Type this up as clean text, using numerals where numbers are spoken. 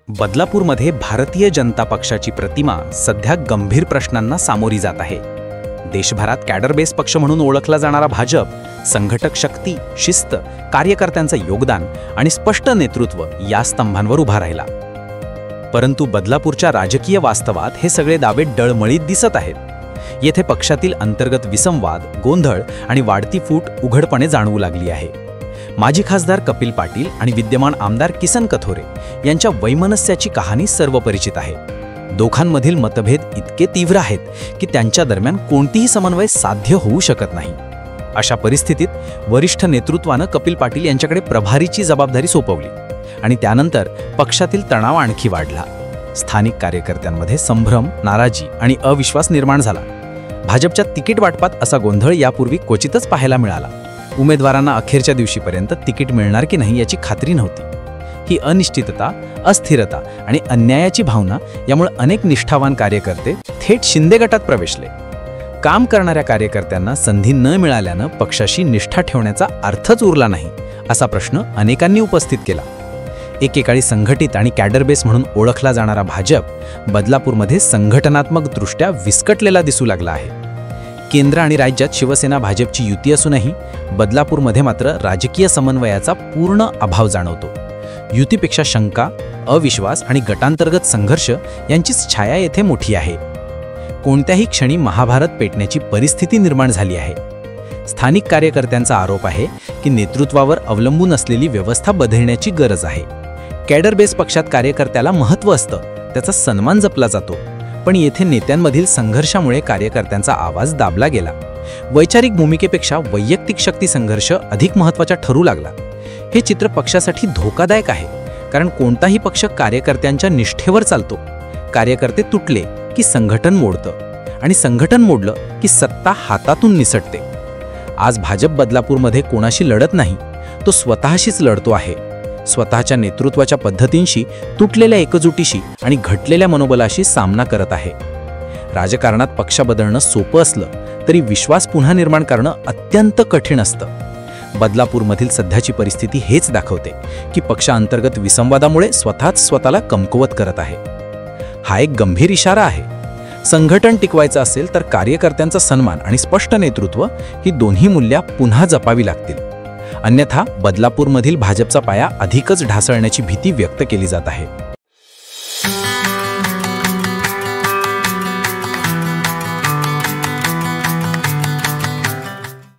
बदलापूरमध्ये भारतीय जनता पक्षाची प्रतिमा सध्या गंभीर प्रश्नांना सामोरी जात आहे. देशभरात कॅडर बेस पक्ष म्हणून ओळखला जाणारा भाजप संघटक शक्ती, शिस्त, कार्यकर्त्यांचं योगदान आणि स्पष्ट नेतृत्व या स्तंभांवर उभा राहिला. परंतु बदलापूरच्या राजकीय वास्तवात हे सगळे दावे डळमळीत दिसत आहेत. येथे पक्षातील अंतर्गत विसंवाद, गोंधळ आणि वाढती फूट उघडपणे जाणवू लागली आहे. माजी खासदार कपिल पाटील आणि विद्यमान आमदार किसन कथोरे यांच्या वैमनस्याची कहाणी सर्वपरिचित आहे. दोघांमधील मतभेद इतके तीव्र आहेत की त्यांच्या दरम्यान कोणतीही समन्वय साध्य होऊ शकत नाही. अशा परिस्थितीत वरिष्ठ नेतृत्वानं कपिल पाटील यांच्याकडे प्रभारीची जबाबदारी सोपवली आणि त्यानंतर पक्षातील तणाव आणखी वाढला. स्थानिक कार्यकर्त्यांमध्ये संभ्रम, नाराजी आणि अविश्वास निर्माण झाला. भाजपच्या तिकीट वाटपात असा गोंधळ यापूर्वी क्वचितच पाहायला मिळाला. उमेदवारांना अखेरच्या दिवशीपर्यंत तिकीट मिळणार की नाही याची खात्री नव्हती. ही अनिश्चितता, अस्थिरता आणि अन्यायाची भावना यामुळे अनेक निष्ठावान कार्यकर्ते थेट शिंदे गटात प्रवेशले. काम करणाऱ्या कार्यकर्त्यांना संधी न मिळाल्यानं पक्षाशी निष्ठा ठेवण्याचा अर्थच उरला नाही, असा प्रश्न अनेकांनी उपस्थित केला. एकेकाळी संघटित आणि कॅडर बेस म्हणून ओळखला जाणारा भाजप बदलापूरमध्ये संघटनात्मकदृष्ट्या विस्कटलेला दिसू लागला आहे. केंद्र आणि राज्यात शिवसेना भाजपची युती असूनही बदलापूरमध्ये मात्र राजकीय समन्वयाचा पूर्ण अभाव जाणवतो. युतीपेक्षा शंका, अविश्वास आणि गटांतर्गत संघर्ष यांचीच छाया येथे मोठी आहे. कोणत्याही क्षणी महाभारत पेटण्याची परिस्थिती निर्माण झाली आहे. स्थानिक कार्यकर्त्यांचा आरोप आहे की नेतृत्वावर अवलंबून असलेली व्यवस्था बदलण्याची गरज आहे. कॅडर बेस पक्षात कार्यकर्त्याला महत्त्व असतं, त्याचा सन्मान जपला जातो. पण येथे नेत्यांमधील संघर्षामुळे कार्यकर्त्यांचा आवाज दाबला गेला. वैचारिक भूमिकेपेक्षा वैयक्तिक शक्ती संघर्ष अधिक महत्त्वाचा ठरू लागला. हे चित्र पक्षासाठी धोकादायक आहे, कारण कोणताही पक्ष कार्यकर्त्यांच्या निष्ठेवर चालतो. कार्यकर्ते तुटले की संघटन मोडतं आणि संघटन मोडलं की सत्ता हातातून निसटते. आज भाजप बदलापूरमध्ये कोणाशी लढत नाही, तो स्वतःशीच लढतो आहे. स्वतःच्या नेतृत्वाच्या पद्धतींशी, तुटलेल्या एकजुटीशी आणि घटलेल्या मनोबलाशी सामना करत आहे. राजकारणात पक्ष बदलणं सोपं असलं तरी विश्वास पुन्हा निर्माण करणं अत्यंत कठीण असतं. बदलापूरमधील सध्याची परिस्थिती हेच दाखवते की पक्षांतर्गत विसंवादामुळे स्वतःला कमकुवत करत आहे. हा एक गंभीर इशारा आहे. संघटन टिकवायचं असेल तर कार्यकर्त्यांचा सन्मान आणि स्पष्ट नेतृत्व ही दोन्ही मूल्ये पुन्हा जपावी लागतील. अन्यथा बदलापूरमधील भाजपचा पाया अधिकच ढासळण्याची भीती व्यक्त केली जात आहे.